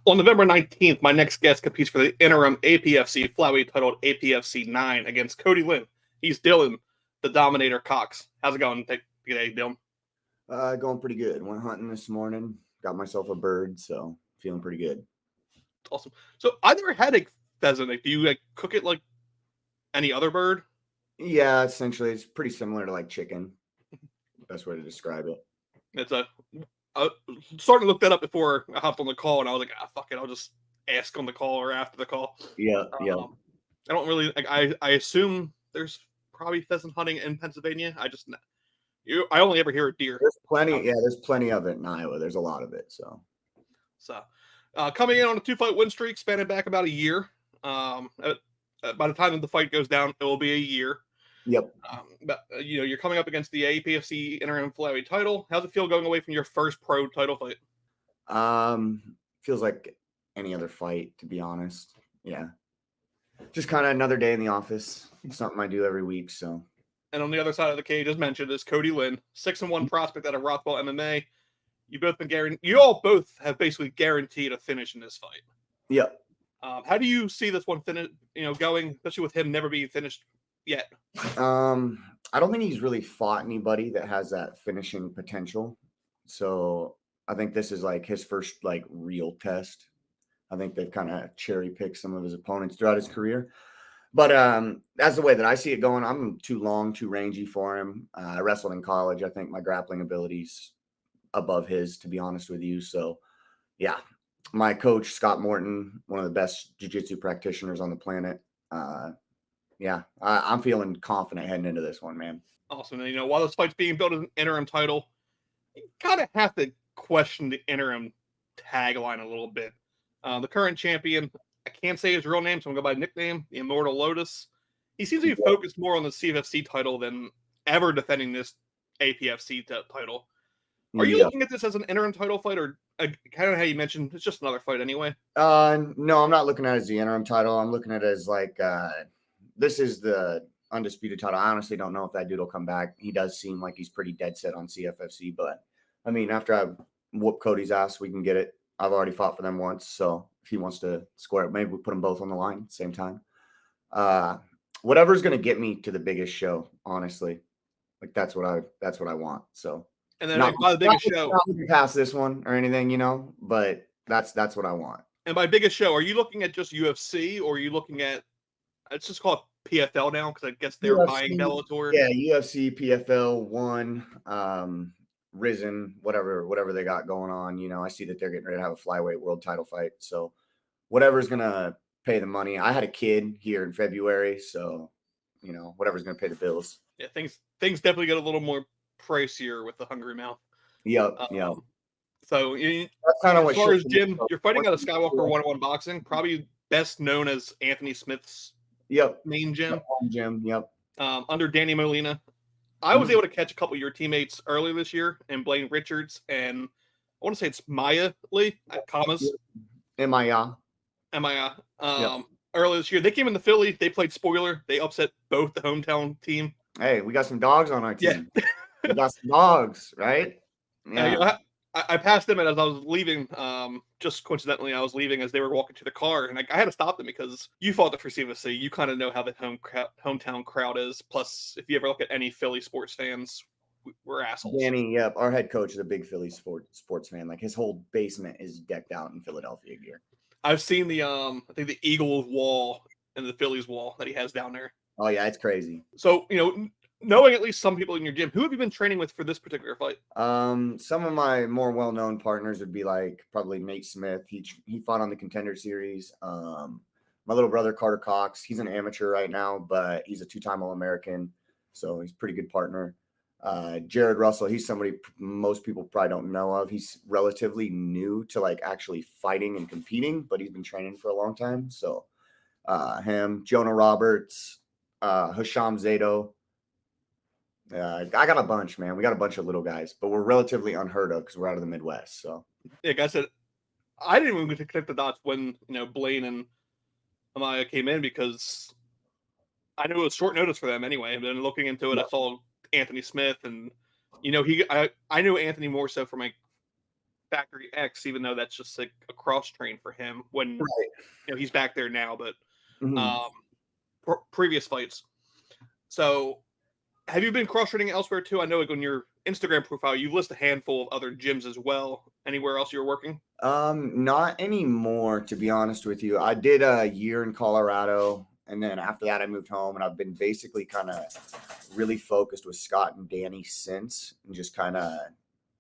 On November 19th, my next guest competes for the Interim APFC Flyweight Title APFC 9 against Cody Lynn. He's Dillion, the Dominator Cox. How's it going today, Dylan? Going pretty good. Went hunting this morning. Got myself a bird, so feeling pretty good. Awesome. So I never had a pheasant. Do you cook it like any other bird? Yeah, essentially, it's pretty similar to like chicken. Best way to describe it. It's starting to look that up before I hopped on the call, and I was like, fuck it, I'll just ask on the call or after the call. Yeah. I don't really I assume there's probably pheasant hunting in Pennsylvania. I only ever hear a deer. There's plenty. There's plenty of it in Iowa. There's a lot of it. So coming in on a 2-fight win streak, spanning back about a year. By the time the fight goes down, it will be a year. Yep. But you're coming up against the APFC Interim Flyweight Title. How's it feel going away from your first pro title fight? Feels like any other fight, to be honest. Yeah. Just kind of another day in the office. It's something I do every week. So. And on the other side of the cage, as mentioned, is Cody Lynn, 6-1 prospect out of Rothwell MMA. You all both have basically guaranteed a finish in this fight. Yep. How do you see this one finish? Going, especially with him never being finished yet. I don't think he's really fought anybody that has that finishing potential. So I think this is like his first real test. I think they've kind of cherry picked some of his opponents throughout his career. But that's the way that I see it going. I'm too long, too rangy for him. I wrestled in college. I think my grappling ability's above his, to be honest with you. So, yeah. My coach, Scott Morton, one of the best jiu-jitsu practitioners on the planet. I'm feeling confident heading into this one, man. Awesome. And, while this fight's being built as an interim title, you kind of have to question the interim tagline a little bit. The current champion, I can't say his real name, so I'm going to go by nickname, the Immortal Lotus. He seems to be focused more on the CFFC title than ever defending this APFC title. Are you looking at this as an interim title fight, or kind of how you mentioned, it's just another fight anyway? No, I'm not looking at it as the interim title. I'm looking at it as this is the undisputed title. I honestly don't know if that dude will come back. He does seem like he's pretty dead set on CFFC, but I mean, after I whoop Cody's ass, we can get it. I've already fought for them once, so if he wants to square it, maybe we put them both on the line at the same time. Whatever's going to get me to the biggest show, honestly. That's what I want. So. And then by the biggest show, not past this one or anything, but that's what I want. And by biggest show, are you looking at just UFC, or are you looking at, let's just call it PFL now, because I guess they're buying Bellator? Yeah, UFC, PFL, Risen, whatever they got going on. I see that they're getting ready to have a flyweight world title fight. So whatever's gonna pay the money. I had a kid here in February, so whatever's gonna pay the bills. Yeah, things definitely get a little more pricier with the hungry mouth. Yep. So that's kind of as far as Jim, you're fighting out of Skywalker 101 Boxing, probably best known as Anthony Smith's main gym. Yep. Under Danny Molina. I was able to catch a couple of your teammates earlier this year, and Blaine Richards, and I want to say it's Maya Lee at Commas. Maya. Earlier this year, they came into Philly. They played spoiler. They upset both the hometown team. Hey, we got some dogs on our team. Yeah. We got some dogs, right? Yeah. I passed them, and as I was leaving, just coincidentally, I was leaving as they were walking to the car, and I had to stop them because you fought the for CFFC. You kind of know how the hometown crowd is. Plus, if you ever look at any Philly sports fans, we're assholes. Danny, our head coach is a big Philly sports fan. His whole basement is decked out in Philadelphia gear. I've seen the I think the Eagles wall and the Phillies wall that he has down there. Oh yeah, it's crazy. So knowing at least some people in your gym, who have you been training with for this particular fight? Some of my more well-known partners would be probably Nate Smith. He fought on the Contender Series. My little brother Carter Cox. He's an amateur right now, but he's a 2-time All-American, so he's a pretty good partner. Jared Russell. He's somebody most people probably don't know of. He's relatively new to actually fighting and competing, but he's been training for a long time. So him, Jonah Roberts, Hisham Zato. I got a bunch, man. We got a bunch of little guys, but we're relatively unheard of because we're out of the Midwest. So, like I said, I didn't even get to connect the dots when Blaine and Amaya came in because I knew it was short notice for them anyway. And then looking into it, I saw Anthony Smith, and I knew Anthony more so from Factory X, even though that's just like a cross train for him when he's back there now. But previous fights. So, have you been cross training elsewhere too? I know like on your Instagram profile you list a handful of other gyms as well. Anywhere else you're working? Not anymore, to be honest with you. I did a year in Colorado, and then after that I moved home, and I've been basically kind of really focused with Scott and Danny since, and just kind of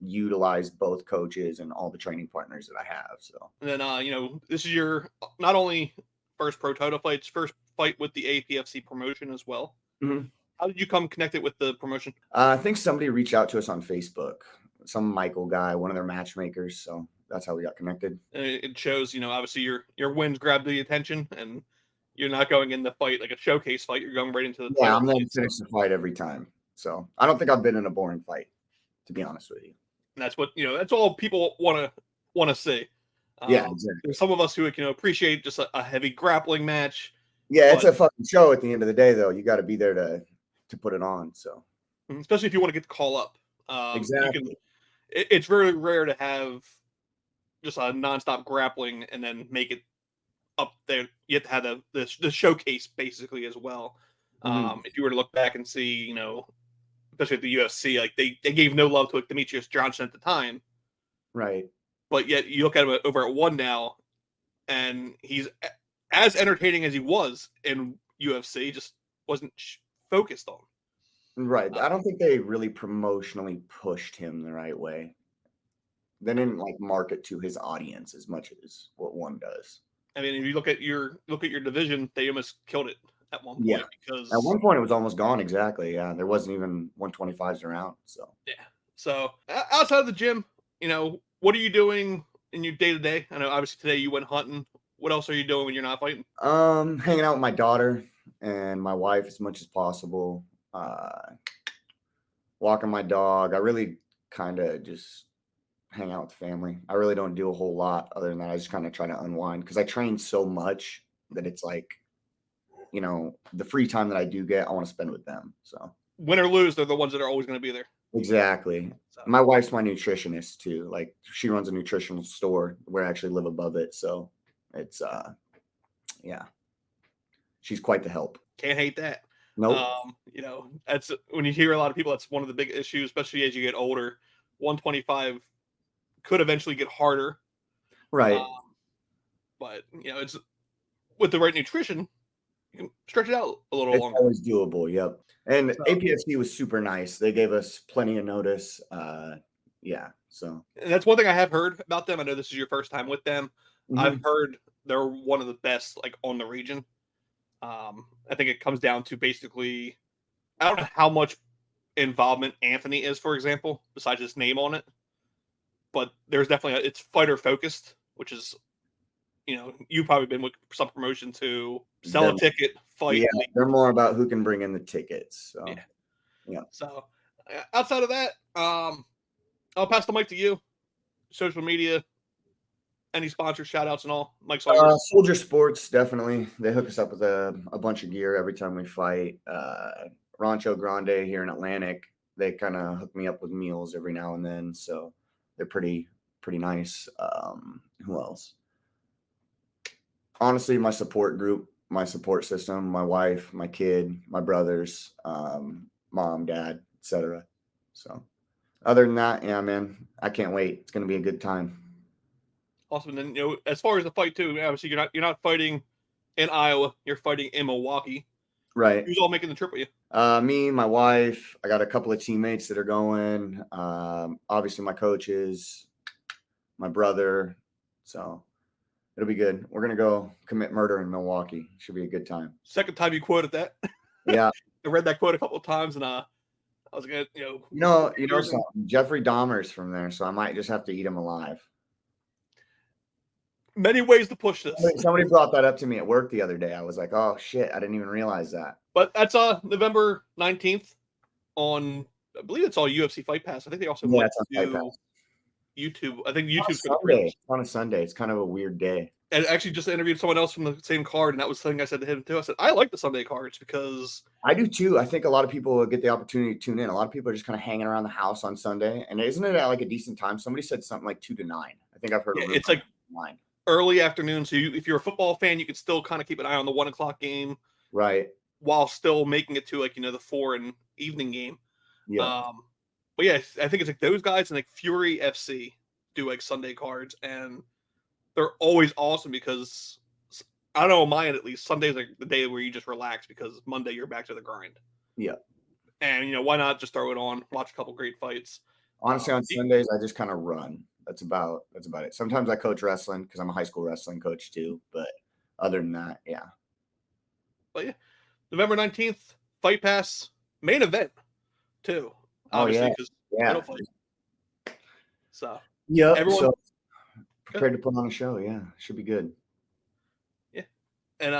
utilize both coaches and all the training partners that I have. So, and then this is your not only first pro title fights, first fight with the APFC promotion as well. Mm-hmm. How did you come connected with the promotion? I think somebody reached out to us on Facebook, some Michael guy, one of their matchmakers. So that's how we got connected. It shows, obviously your wins grab the attention, and you're not going in the fight like a showcase fight. You're going right into the I'm going to finish the fight every time. So I don't think I've been in a boring fight, to be honest with you. And that's what that's all people want to see. Exactly. There's some of us who appreciate just a heavy grappling match. Yeah, it's a fucking show at the end of the day, though. You got to be there to put it on. So, especially if you want to get the call up. Exactly. It's very rare to have just a nonstop grappling and then make it up there. You have to have the showcase basically as well. If you were to look back and see, especially at the UFC, like they gave no love to Demetrius Johnson at the time, right? But yet you look at him over at ONE now, and he's as entertaining as he was in UFC, just wasn't focused on. Right. I don't think they really promotionally pushed him the right way. They didn't market to his audience as much as what ONE does. I mean, if you look at your division, they almost killed it at one point. Yeah. Because at one point it was almost gone. Exactly. Yeah. There wasn't even 125s around. So yeah. So outside of the gym, what are you doing in your day to day? I know obviously today you went hunting. What else are you doing when you're not fighting? Hanging out with my daughter and my wife as much as possible. Walking my dog. I really kind of just hang out with family. I really don't do a whole lot other than that. I just kind of try to unwind because I train so much that it's the free time that I do get, I want to spend with them. So win or lose, they're the ones that are always going to be there. Exactly. So. My wife's my nutritionist too. She runs a nutritional store where I actually live above it. So it's she's quite the help. Can't hate that. Nope. That's when you hear a lot of people, that's one of the big issues, especially as you get older. 125 could eventually get harder. Right. But it's with the right nutrition, you can stretch it out a little longer. It's always doable. Yep. And APFC was super nice. They gave us plenty of notice. So and that's one thing I have heard about them. I know this is your first time with them. Mm-hmm. I've heard they're one of the best on the region. I think it comes down to basically, I don't know how much involvement Anthony is, for example, besides his name on it. But there's definitely it's fighter focused, which is, you've probably been with some promotion to sell a ticket, fight. Yeah, they're more about who can bring in the tickets. So yeah. So outside of that, I'll pass the mic to you. Social media, any sponsor shout outs and all. Mike's all yours. Soldier Sports, definitely. They hook us up with a bunch of gear every time we fight. Rancho Grande here in Atlantic, they kind of hook me up with meals every now and then. So they're pretty nice. Who else? Honestly, my support group, my support system, my wife, my kid, my brothers, mom, dad, etc. So other than that, yeah, man, I can't wait. It's going to be a good time. Awesome. And as far as the fight too, obviously you're not fighting in Iowa. You're fighting in Milwaukee. Right. Who's all making the trip with you? Me, my wife. I got a couple of teammates that are going. Obviously, my coaches, my brother. So it'll be good. We're gonna go commit murder in Milwaukee. Should be a good time. Second time you quoted that. Yeah. I read that quote a couple of times, and I was gonna, something. Jeffrey Dahmer's from there, so I might just have to eat him alive. Many ways to push this. Somebody brought that up to me at work the other day. I was like, oh shit, I didn't even realize that. But that's November 19th on, I believe it's all UFC Fight Pass. I think they also went to YouTube. I think YouTube's on a Sunday. It's kind of a weird day. And actually just interviewed someone else from the same card, and that was something I said to him too. I said, I like the Sunday cards because I do too. I think a lot of people will get the opportunity to tune in. A lot of people are just kind of hanging around the house on Sunday. And isn't it at like a decent time? Somebody said something like 2 to 9. I think I've heard yeah, a it's like 9. early afternoon. So if you're a football fan, you can still kind of keep an eye on the 1 o'clock game, Right. while still making it to like, the 4 and evening game. Yeah. But yeah, I think it's like those guys and like Fury FC do like Sunday cards, and they're always awesome because I don't know, on my end at least, Sunday's like the day where you just relax because Monday you're back to the grind. Yeah. And why not just throw it on, watch a couple great fights. Honestly, on Sundays I just kind of run. That's about it. Sometimes I coach wrestling because I'm a high school wrestling coach too. But other than that, yeah. But yeah, November 19th, Fight Pass main event too. Obviously, because yeah. fight. So yeah, everyone so prepared to put on a show. Yeah, should be good. Yeah, and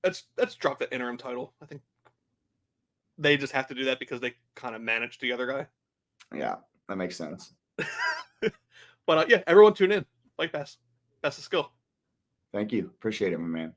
let's drop the interim title. I think they just have to do that because they kind of managed the other guy. Yeah, that makes sense. But yeah, everyone tune in. Fight Pass. Best of skill. Thank you. Appreciate it, my man.